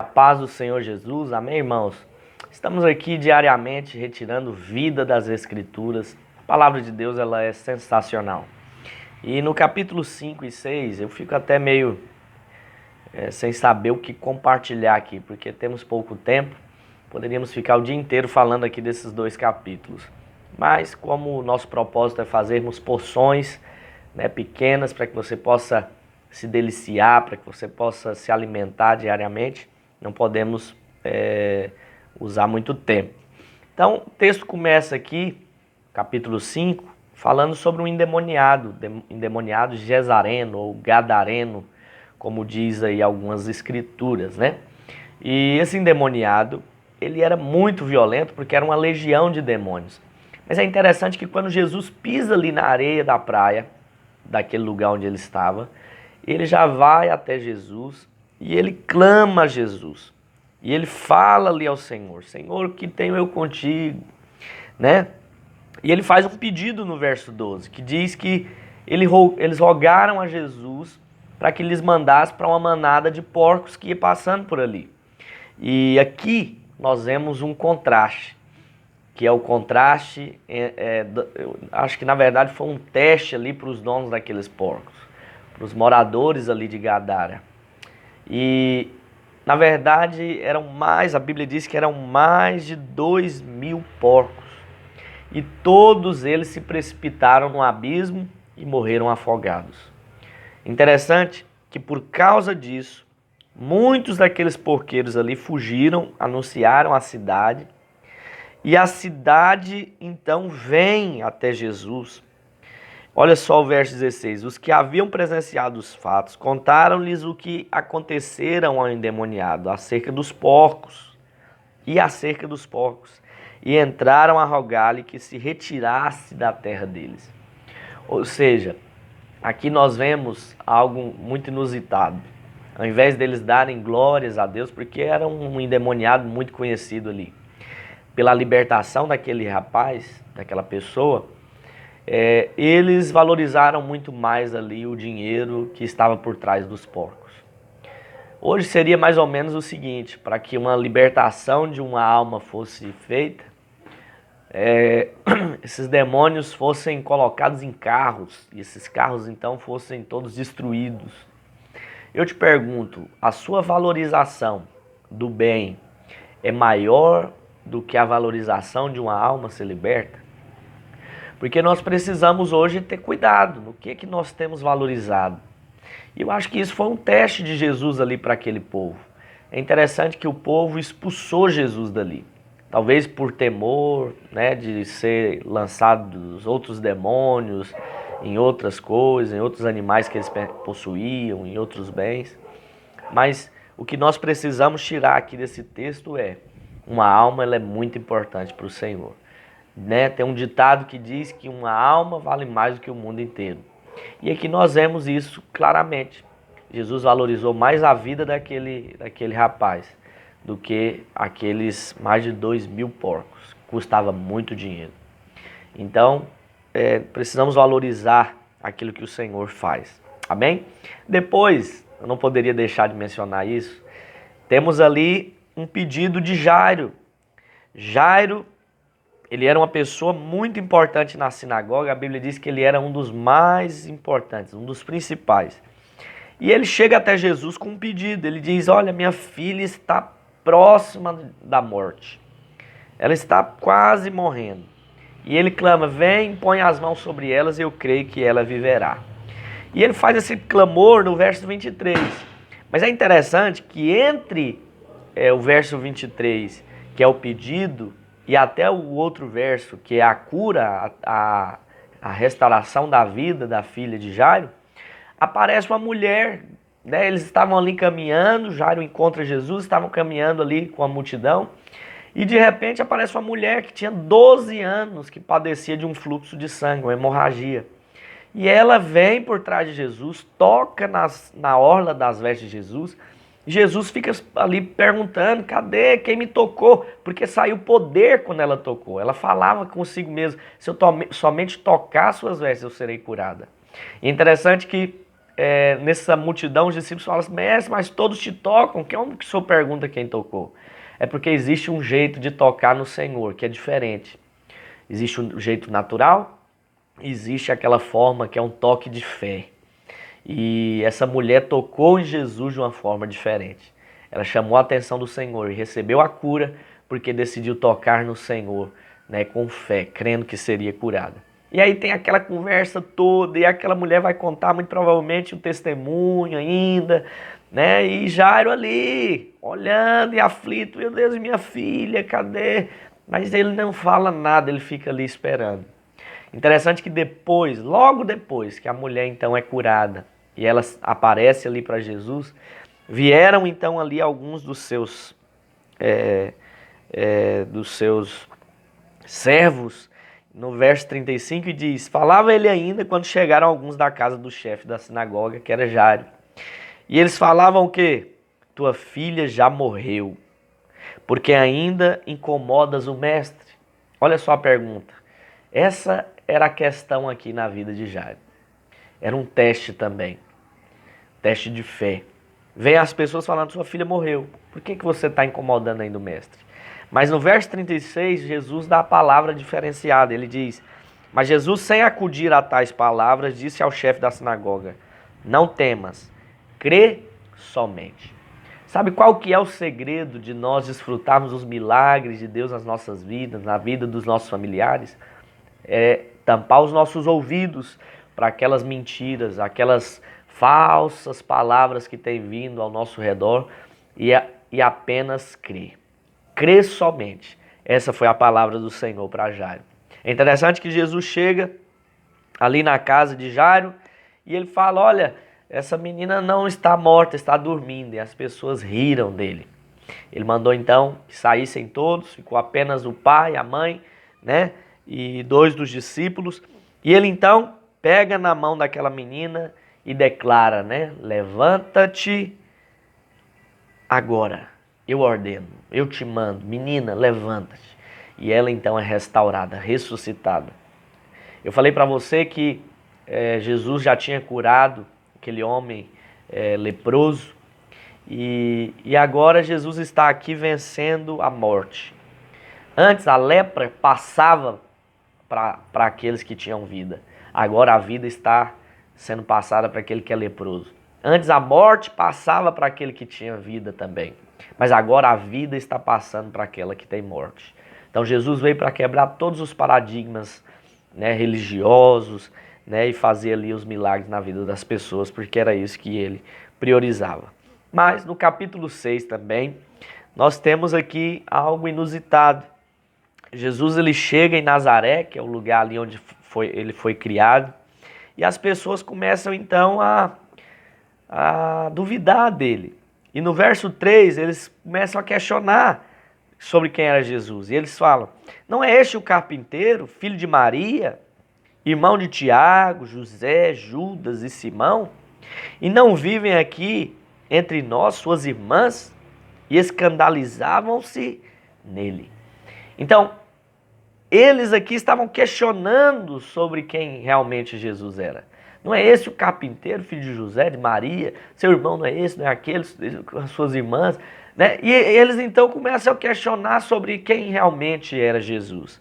A paz do Senhor Jesus, amém, irmãos? Estamos aqui diariamente retirando vida das Escrituras. A palavra de Deus, ela é sensacional. E no capítulo 5 e 6, eu fico até meio sem saber o que compartilhar aqui, porque temos pouco tempo. Poderíamos ficar o dia inteiro falando aqui desses dois capítulos. Mas como o nosso propósito é fazermos porções pequenas para que você possa se deliciar, para que você possa se alimentar diariamente, não podemos usar muito tempo. Então, o texto começa aqui, capítulo 5, falando sobre um endemoniado Gesareno ou Gadareno, como diz aí algumas escrituras, né? E esse endemoniado, ele era muito violento porque era uma legião de demônios. Mas é interessante que quando Jesus pisa ali na areia da praia, daquele lugar onde ele estava, ele já vai até Jesus e ele clama a Jesus. E ele fala ali ao Senhor: Senhor, o que tenho eu contigo? Né? E ele faz um pedido no verso 12, que diz que eles rogaram a Jesus para que lhes mandasse para uma manada de porcos que ia passando por ali. E aqui nós vemos um contraste, que é o contraste, eu acho que na verdade foi um teste ali para os donos daqueles porcos, para os moradores ali de Gadara. E na verdade a Bíblia diz que eram mais de 2.000 porcos. E todos eles se precipitaram no abismo e morreram afogados. Interessante que por causa disso, muitos daqueles porqueiros ali fugiram, anunciaram a cidade. E a cidade então vem até Jesus. Olha só o verso 16. Os que haviam presenciado os fatos contaram-lhes o que aconteceram ao endemoniado acerca dos porcos. E entraram a rogar-lhe que se retirasse da terra deles. Ou seja, aqui nós vemos algo muito inusitado. Ao invés deles darem glórias a Deus, porque era um endemoniado muito conhecido ali, pela libertação daquele rapaz, daquela pessoa, eles valorizaram muito mais ali o dinheiro que estava por trás dos porcos. Hoje seria mais ou menos o seguinte: para que uma libertação de uma alma fosse feita, esses demônios fossem colocados em carros, e esses carros então fossem todos destruídos. Eu te pergunto, a sua valorização do bem é maior do que a valorização de uma alma ser liberta? Porque nós precisamos hoje ter cuidado no que nós temos valorizado. E eu acho que isso foi um teste de Jesus ali para aquele povo. É interessante que o povo expulsou Jesus dali. Talvez por temor, de ser lançado dos outros demônios, em outras coisas, em outros animais que eles possuíam, em outros bens. Mas o que nós precisamos tirar aqui desse texto é: uma alma, ela é muito importante para o Senhor. Tem um ditado que diz que uma alma vale mais do que o mundo inteiro. E aqui nós vemos isso claramente. Jesus valorizou mais a vida daquele rapaz do que aqueles mais de 2.000 porcos. Custava muito dinheiro. Então, precisamos valorizar aquilo que o Senhor faz. Amém? Depois, eu não poderia deixar de mencionar isso, temos ali um pedido de Jairo. Jairo, ele era uma pessoa muito importante na sinagoga. A Bíblia diz que ele era um dos mais importantes, um dos principais. E ele chega até Jesus com um pedido. Ele diz: olha, minha filha está próxima da morte. Ela está quase morrendo. E ele clama: vem, põe as mãos sobre elas e eu creio que ela viverá. E ele faz esse clamor no verso 23. Mas é interessante que entre o verso 23, que é o pedido, e até o outro verso, que é a cura, a restauração da vida da filha de Jairo, aparece uma mulher. Eles estavam ali caminhando, Jairo encontra Jesus, estavam caminhando ali com a multidão, e de repente aparece uma mulher que tinha 12 anos, que padecia de um fluxo de sangue, uma hemorragia. E ela vem por trás de Jesus, toca na orla das vestes de Jesus. Jesus fica ali perguntando: cadê? Quem me tocou? Porque saiu poder quando ela tocou. Ela falava consigo mesma: se eu somente tocar suas vestes, eu serei curada. E interessante que nessa multidão, os discípulos falam assim, mestre, mas todos te tocam, como que o senhor pergunta quem tocou? É porque existe um jeito de tocar no Senhor, que é diferente. Existe um jeito natural, existe aquela forma que é um toque de fé. E essa mulher tocou em Jesus de uma forma diferente. Ela chamou a atenção do Senhor e recebeu a cura porque decidiu tocar no Senhor, né, com fé, crendo que seria curada. E aí tem aquela conversa toda e aquela mulher vai contar muito provavelmente o testemunho ainda, né? E Jairo ali, olhando e aflito, meu Deus, minha filha, cadê? Mas ele não fala nada, ele fica ali esperando. Interessante que depois, logo depois que a mulher então é curada e ela aparece ali para Jesus, vieram então ali alguns dos seus servos, no verso 35, e diz, falava ele ainda quando chegaram alguns da casa do chefe da sinagoga, que era Jairo. E eles falavam o quê? Tua filha já morreu, porque ainda incomodas o mestre. Olha só a pergunta. Essa era a questão aqui na vida de Jairo. Era um teste também. Teste de fé. Vem as pessoas falando, sua filha morreu. Por que você está incomodando ainda o mestre? Mas no verso 36, Jesus dá a palavra diferenciada. Ele diz, mas Jesus, sem acudir a tais palavras, disse ao chefe da sinagoga, não temas, crê somente. Sabe qual que é o segredo de nós desfrutarmos os milagres de Deus nas nossas vidas, na vida dos nossos familiares? É tampar os nossos ouvidos para aquelas mentiras, aquelas falsas palavras que têm vindo ao nosso redor e apenas crer. Crer somente. Essa foi a palavra do Senhor para Jairo. É interessante que Jesus chega ali na casa de Jairo e ele fala, olha, essa menina não está morta, está dormindo. E as pessoas riram dele. Ele mandou então que saíssem todos, ficou apenas o pai, a mãe, né? E 2 dos discípulos. E ele então pega na mão daquela menina e declara, né? Levanta-te agora. Eu ordeno, eu te mando, menina, levanta-te. E ela então é restaurada, ressuscitada. Eu falei para você que Jesus já tinha curado aquele homem leproso. E agora Jesus está aqui vencendo a morte. Antes a lepra passava para aqueles que tinham vida. Agora a vida está sendo passada para aquele que é leproso. Antes a morte passava para aquele que tinha vida também. Mas agora a vida está passando para aquela que tem morte. Então Jesus veio para quebrar todos os paradigmas, né, religiosos, né, e fazer ali os milagres na vida das pessoas, porque era isso que ele priorizava. Mas no capítulo 6 também, nós temos aqui algo inusitado. Jesus ele chega em Nazaré, que é o lugar ali onde ele foi criado, e as pessoas começam então a duvidar dele. E no verso 3 eles começam a questionar sobre quem era Jesus. E eles falam, não é este o carpinteiro, filho de Maria, irmão de Tiago, José, Judas e Simão? E não vivem aqui entre nós suas irmãs? E escandalizavam-se nele. Então, eles aqui estavam questionando sobre quem realmente Jesus era. Não é esse o carpinteiro, filho de José, de Maria? Seu irmão não é esse, não é aquele, as suas irmãs? Né? E eles então começam a questionar sobre quem realmente era Jesus.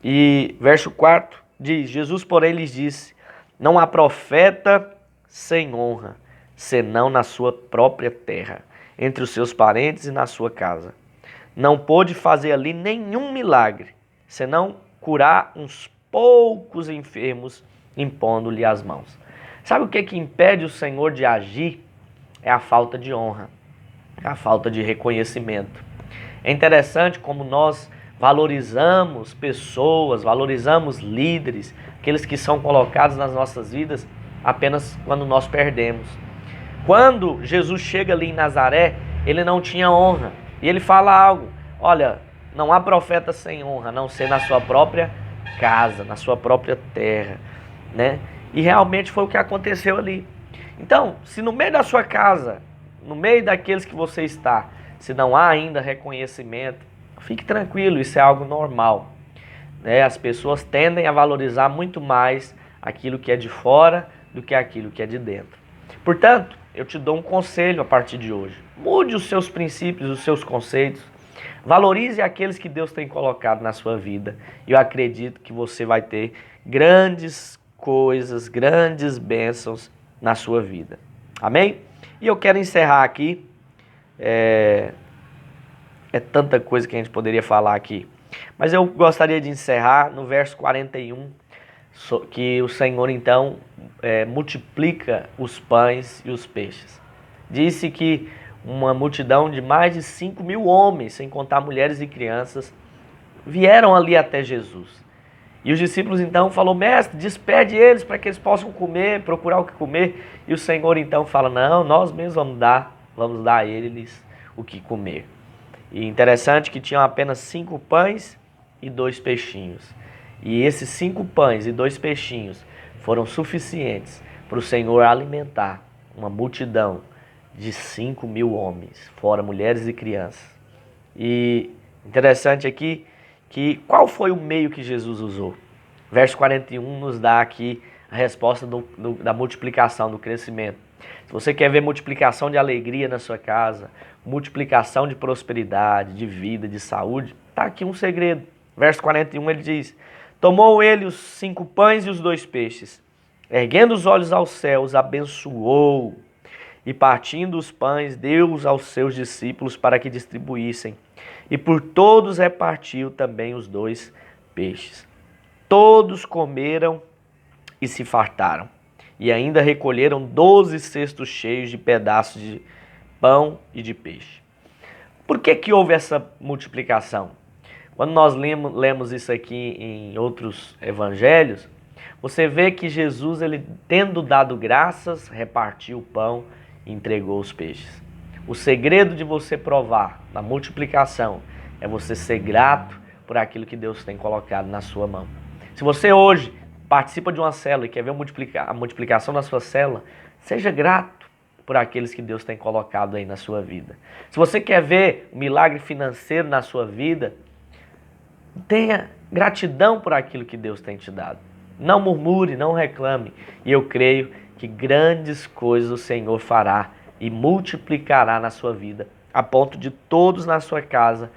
E verso 4 diz, Jesus porém lhes disse, não há profeta sem honra, senão na sua própria terra, entre os seus parentes e na sua casa. Não pôde fazer ali nenhum milagre, senão curar uns poucos enfermos, impondo-lhe as mãos. Sabe o que impede o Senhor de agir? É a falta de honra, é a falta de reconhecimento. É interessante como nós valorizamos pessoas, valorizamos líderes, aqueles que são colocados nas nossas vidas apenas quando nós perdemos. Quando Jesus chega ali em Nazaré, ele não tinha honra. E ele fala algo, olha, não há profeta sem honra, a não ser na sua própria casa, na sua própria terra, né? E realmente foi o que aconteceu ali. Então, se no meio da sua casa, no meio daqueles que você está, se não há ainda reconhecimento, fique tranquilo, isso é algo normal, né? As pessoas tendem a valorizar muito mais aquilo que é de fora do que aquilo que é de dentro. Portanto, eu te dou um conselho a partir de hoje. Mude os seus princípios, os seus conceitos. Valorize aqueles que Deus tem colocado na sua vida. E eu acredito que você vai ter grandes coisas, grandes bênçãos na sua vida. Amém? E eu quero encerrar aqui. É tanta coisa que a gente poderia falar aqui. Mas eu gostaria de encerrar no verso 41, que o Senhor então multiplica os pães e os peixes. Disse que uma multidão de mais de 5.000 homens, sem contar mulheres e crianças, vieram ali até Jesus. E os discípulos então falaram: mestre, despede eles para que eles possam comer, procurar o que comer. E o Senhor então fala: não, nós mesmos vamos dar a eles o que comer. E interessante que tinham apenas 5 pães e 2 peixinhos. E esses 5 pães e 2 peixinhos foram suficientes para o Senhor alimentar uma multidão de 5.000 homens, fora mulheres e crianças. E interessante aqui que qual foi o meio que Jesus usou? Verso 41 nos dá aqui a resposta da multiplicação, do crescimento. Se você quer ver multiplicação de alegria na sua casa, multiplicação de prosperidade, de vida, de saúde, está aqui um segredo. Verso 41 ele diz: tomou ele os 5 pães e os 2 peixes, erguendo os olhos aos céus, abençoou, e partindo os pães, deu-os aos seus discípulos para que distribuíssem. E por todos repartiu também os 2 peixes. Todos comeram e se fartaram. E ainda recolheram 12 cestos cheios de pedaços de pão e de peixe. Por que houve essa multiplicação? Quando nós lemos isso aqui em outros evangelhos, você vê que Jesus, ele tendo dado graças, repartiu o pão e entregou os peixes. O segredo de você provar na multiplicação é você ser grato por aquilo que Deus tem colocado na sua mão. Se você hoje participa de uma célula e quer ver a multiplicação da sua célula, seja grato por aqueles que Deus tem colocado aí na sua vida. Se você quer ver o milagre financeiro na sua vida, tenha gratidão por aquilo que Deus tem te dado. Não murmure, não reclame. E eu creio que grandes coisas o Senhor fará e multiplicará na sua vida, a ponto de todos na sua casa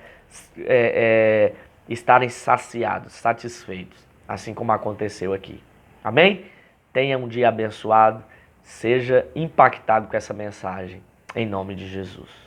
estarem saciados, satisfeitos, assim como aconteceu aqui. Amém? Tenha um dia abençoado, seja impactado com essa mensagem, em nome de Jesus.